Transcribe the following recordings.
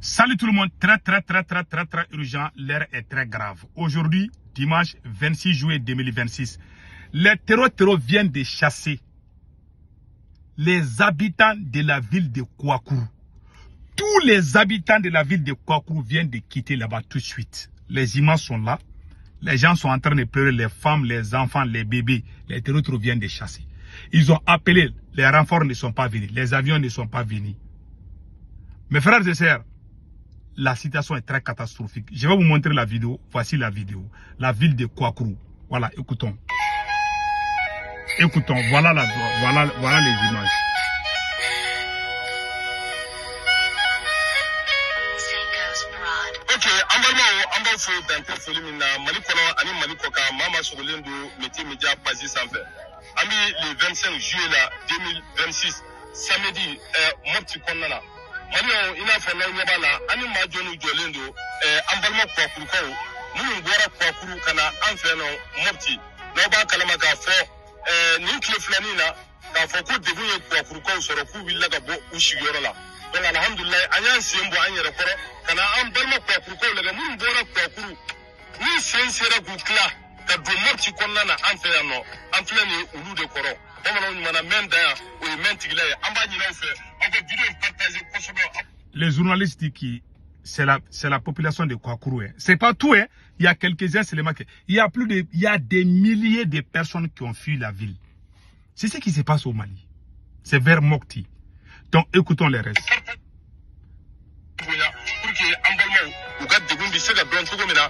Salut tout le monde, très urgent, l'heure est très grave. Aujourd'hui, dimanche 26 juillet 2026, les terreaux viennent de chasser les habitants de la ville de Kouakourou. Tous les habitants de la ville de Kouakourou viennent de quitter là-bas tout de suite. Les images sont là, les gens sont en train de pleurer, les femmes, les enfants, les bébés. Les terreaux viennent de chasser. Ils ont appelé, les renforts ne sont pas venus, les avions ne sont pas venus. Mes frères et sœurs, la situation est très catastrophique. Je vais vous montrer la vidéo. Voici la vidéo. La ville de Kouakourou. Voilà, écoutons. Écoutons, voilà les images. Ok, Ambalma fo dante foli min na Mali kono ani Mali koka mama sogolendo métier média page sanfɛ. Ami le 25 juillet la 2026 samedi mopti konnana. Mali ina fa na nyaba la ani ma jonu jolendo Ambalma Kouakourou ko mun gora Kouakourou kana an fɛ no mopti no ba kalama ka fɔ ni kile flani na ka fɔ ko debu ye Kouakourou ko sɔrɔ ku willa ka bɔ u sigiyɔrɔ la. Donc alhamdulillah an sembo an yɛrɛ kɔrɔ kana an balima Kouakourou ko la mun bɔra Kouakourou ni sen sera ku kila ka do mopti kɔnɔna na an fɛ yan nɔ an filɛ ni olu de kɔrɔ bamananw ɲumanna mɛn da yan o ye mɛn tigila ye an b'a ɲin'aw fɛ aw ka vidéo partager kosɛbɛ. Les journalistes disent que c'est la population de Kouakourou. C'est pas tout, hein. Il y a quelques-uns seulement. Il y a des milliers de personnes qui ont fui la ville. C'est ce qui se passe au Mali. C'est vers Mopti. Donc écoutons les restes. Pour que an balima u ka degun bi se ka dɔn cogo min na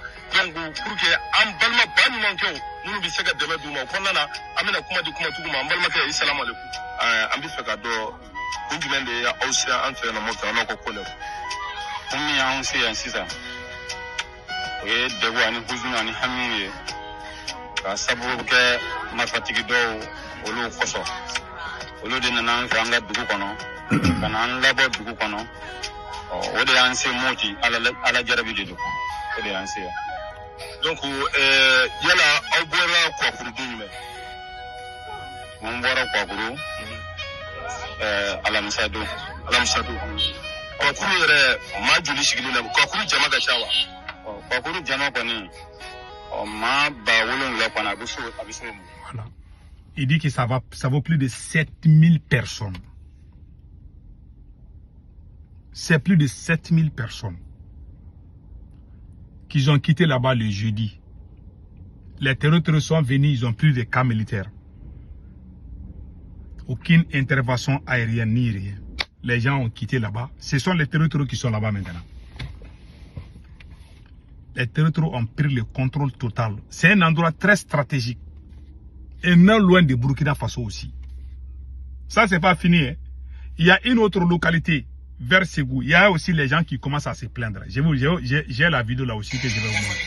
donc pour que an balima ba ɲumankɛw minnu bi se ka dɛmɛ d'u ma o kɔnɔna na an bɛna kuma di kumatigiw ma an balimakɛ i salamu aleykum. An bɛ fɛ ka dɔn kun jumɛn de y'aw se an fɛ yan nɔ Mopti an n'aw ka ko la. Kun min y'anw se yan sisan o ye degun ani huzuni ani hami ye ka sababu kɛ marifatigi dɔw olu kosɔn olu de nana an fɛ an ka dugu kɔnɔ ka na an labɔ dugu kɔnɔ o de y'an se Mopti ala jarabi de don o de y'an se yan. Donc yala aw bɔra Kouakourou don jumɛn? Mun bɔra Kouakourou alamisa don. Kouakourou yɛrɛ maa joli sigilen na Kouakourou jama ka ca wa? Kouakourou jama kɔni maa ba 7 kɔni a bɛ se o ma. Voilà. Il dit que ça vaut plus de 7000 personnes. C'est plus de 7000 personnes qui ont quitté là-bas le jeudi. Les terroristes sont venus, ils ont plus de cas militaires. Aucune intervention aérienne ni rien. Les gens ont quitté là-bas. Ce sont les terroristes qui sont là-bas maintenant. Les terroristes ont pris le contrôle total. C'est un endroit très stratégique. Et non loin de Burkina Faso aussi. Ça, c'est pas fini. Hein. Il y a une autre localité vers Ségou. Il y a aussi les gens qui commencent à se plaindre. J'ai la vidéo là aussi que je vais vous montrer.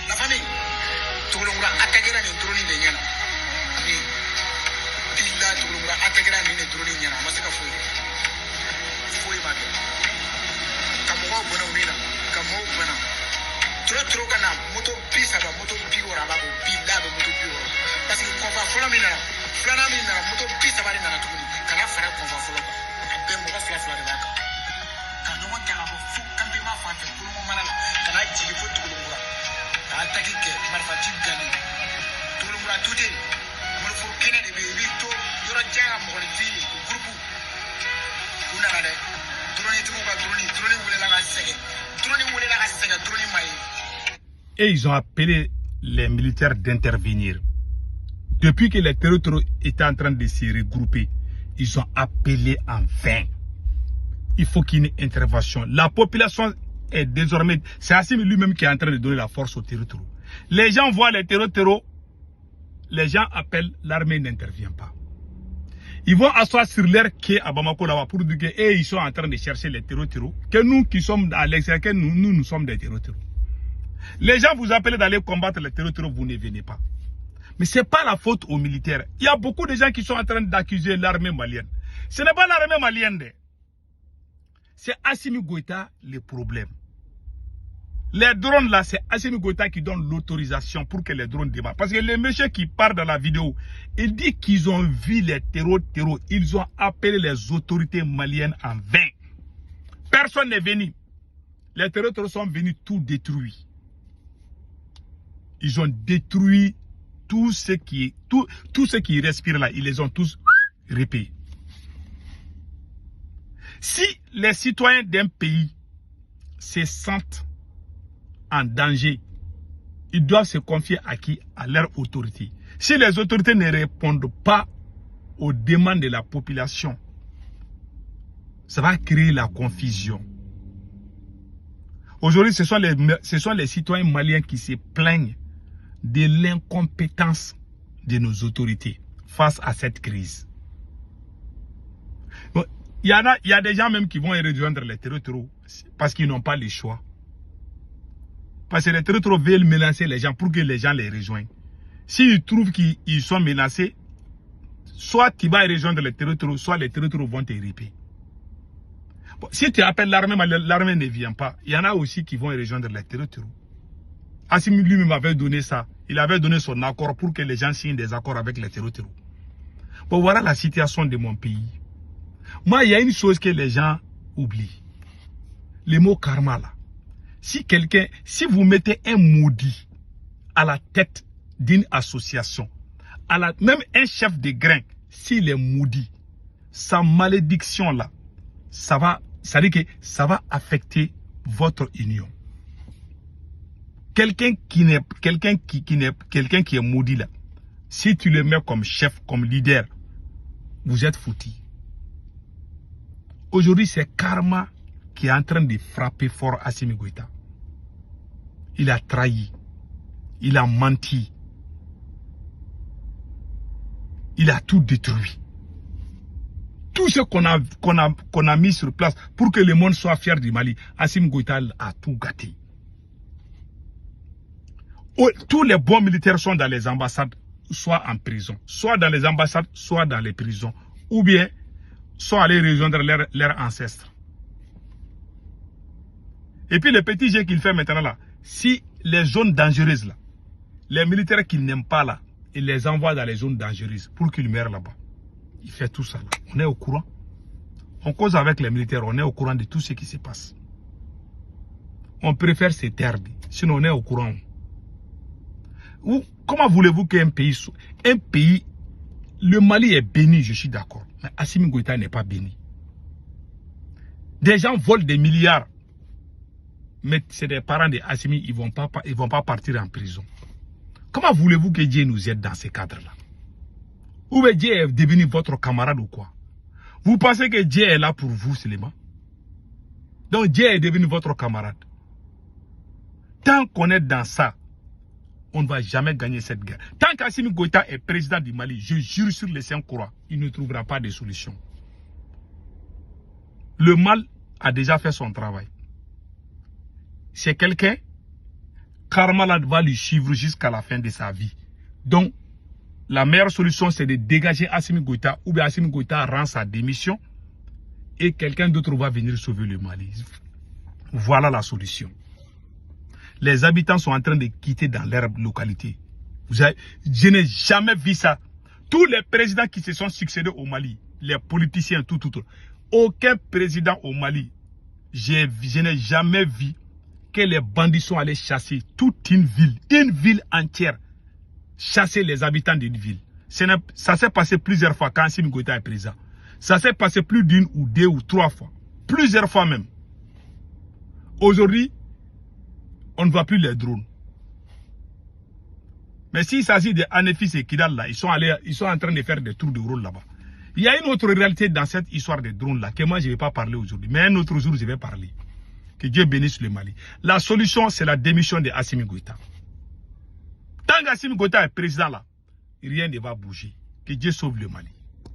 La famille, tout le monde a attaqué la drone de Yana. Bila tout le monde a attaqué la drone de Yana. Moi, c'est pas fou. Fou et bague. Kamou bona unina. Kamou bona. Trop kana moto pisa ba moto biora ba bila ba moto biora. Parce que quand va flamina moto pisa ba na tukuni. Kana fara quand va flamina. Ben mo ba fla de baka. Kan no won kala fu kan be ma fa tout le monde malala. Kana jigi fo tout le monde. Attaqué que marfati gani. Tout le monde a tout dit. Mo fo kene de be to yoro janga mo ko fi groupe. Una ale. Drone tu ba drone wule la ga sege. Drone mai. Et ils ont appelé les militaires d'intervenir. Depuis que les terroristes étaient en train de se regrouper, ils ont appelé en vain. Il faut qu'il y ait une intervention. La population est désormais... C'est Assimi lui-même qui est en train de donner la force aux terroristes. Les gens voient les terroristes, les gens appellent, l'armée n'intervient pas. Ils vont asseoir sur leur quai à Bamako là-bas pour dire qu'ils sont en train de chercher les terroristes. Que nous qui sommes à l'extérieur, nous sommes des terroristes. Les gens vous appellent d'aller combattre les terroristes, vous ne venez pas. Mais ce n'est pas la faute aux militaires. Il y a beaucoup de gens qui sont en train d'accuser l'armée malienne. Ce n'est pas l'armée malienne. C'est Assimi Goïta le problème. Les drones là, c'est Assimi Goïta qui donne l'autorisation pour que les drones démarrent. Parce que les messieurs qui parlent dans la vidéo, ils disent qu'ils ont vu les terreaux. Ils ont appelé les autorités maliennes en vain. Personne n'est venu. Les terroristes sont venus tout détruire. Ils ont détruit tout ce qui respire là. Ils les ont tous répétés. Si les citoyens d'un pays se sentent en danger, ils doivent se confier à qui? À leur autorité. Si les autorités ne répondent pas aux demandes de la population, ça va créer la confusion. Aujourd'hui, ce sont les citoyens maliens qui se plaignent de l'incompétence de nos autorités face à cette crise. Bon, il y a des gens même qui vont rejoindre les terroristes parce qu'ils n'ont pas le choix. Parce que les terroristes veulent menacer les gens pour que les gens les rejoignent. S'ils trouvent qu'ils sont menacés, soit tu vas rejoindre les terroristes, soit les terroristes vont te ripper. Bon, si tu appelles l'armée, l'armée ne vient pas. Il y en a aussi qui vont rejoindre les terroristes. Assimi lui-même avait donné ça. Il avait donné son accord pour que les gens signent des accords avec les terroristes. Bon, voilà la situation de mon pays. Moi, il y a une chose que les gens oublient. Le mot karma là. Si vous mettez un maudit à la tête d'une association, même un chef de grain, s'il est maudit, sa malédiction là, ça va affecter votre union. Quelqu'un qui est maudit là, si tu le mets comme chef, comme leader, vous êtes foutu. Aujourd'hui, c'est karma qui est en train de frapper fort Assimi Goïta. Il a trahi. Il a menti. Il a tout détruit. Tout ce qu'on a mis sur place pour que le monde soit fier du Mali, Assimi Goïta a tout gâté. Tous les bons militaires sont dans les ambassades, soit en prison. Soit dans les ambassades, soit dans les prisons. Ou bien, sont allés rejoindre leurs ancêtres. Et puis le petit jeu qu'il fait maintenant là, si les zones dangereuses là, les militaires qu'il n'aime pas là, il les envoie dans les zones dangereuses pour qu'ils meurent là-bas. Il fait tout ça là. On est au courant. On cause avec les militaires, on est au courant de tout ce qui se passe. On préfère se taire, sinon on est au courant. Comment voulez-vous qu'un pays, le Mali est béni, je suis d'accord, mais Assimi Goïta n'est pas béni. Des gens volent des milliards, mais c'est des parents de Assimi, ils vont pas partir en prison. Comment voulez-vous que Dieu nous aide dans ces cadres-là? Ou bien Dieu est devenu votre camarade ou quoi? Vous pensez que Dieu est là pour vous seulement? Donc Dieu est devenu votre camarade. Tant qu'on est dans ça, on ne va jamais gagner cette guerre. Tant qu'Assimi Goïta est président du Mali, je jure sur les Saint-Croix, il ne trouvera pas de solution. Le mal a déjà fait son travail. C'est quelqu'un, karma va lui suivre jusqu'à la fin de sa vie. Donc, la meilleure solution, c'est de dégager Assimi Goïta, ou bien Assimi Goïta rend sa démission et quelqu'un d'autre va venir sauver le Mali. Voilà la solution. Les habitants sont en train de quitter dans leur localité. Je n'ai jamais vu ça. Tous les présidents qui se sont succédés au Mali, les politiciens, tout. Aucun président au Mali, je n'ai jamais vu que les bandits sont allés chasser toute une ville entière. Chasser les habitants d'une ville. Ça s'est passé plusieurs fois quand Assimi Goïta est président. Ça s'est passé plus d'une ou deux ou trois fois. Plusieurs fois même. Aujourd'hui, on ne voit plus les drones. Mais s'il s'agit de Anefis et Kidal là, ils sont en train de faire des tours de rôle là-bas. Il y a une autre réalité dans cette histoire de drones là, que moi je ne vais pas parler aujourd'hui. Mais un autre jour je vais parler. Que Dieu bénisse le Mali. La solution c'est la démission de Assimi Goïta. Tant qu'Assimi Goïta est président là, rien ne va bouger. Que Dieu sauve le Mali.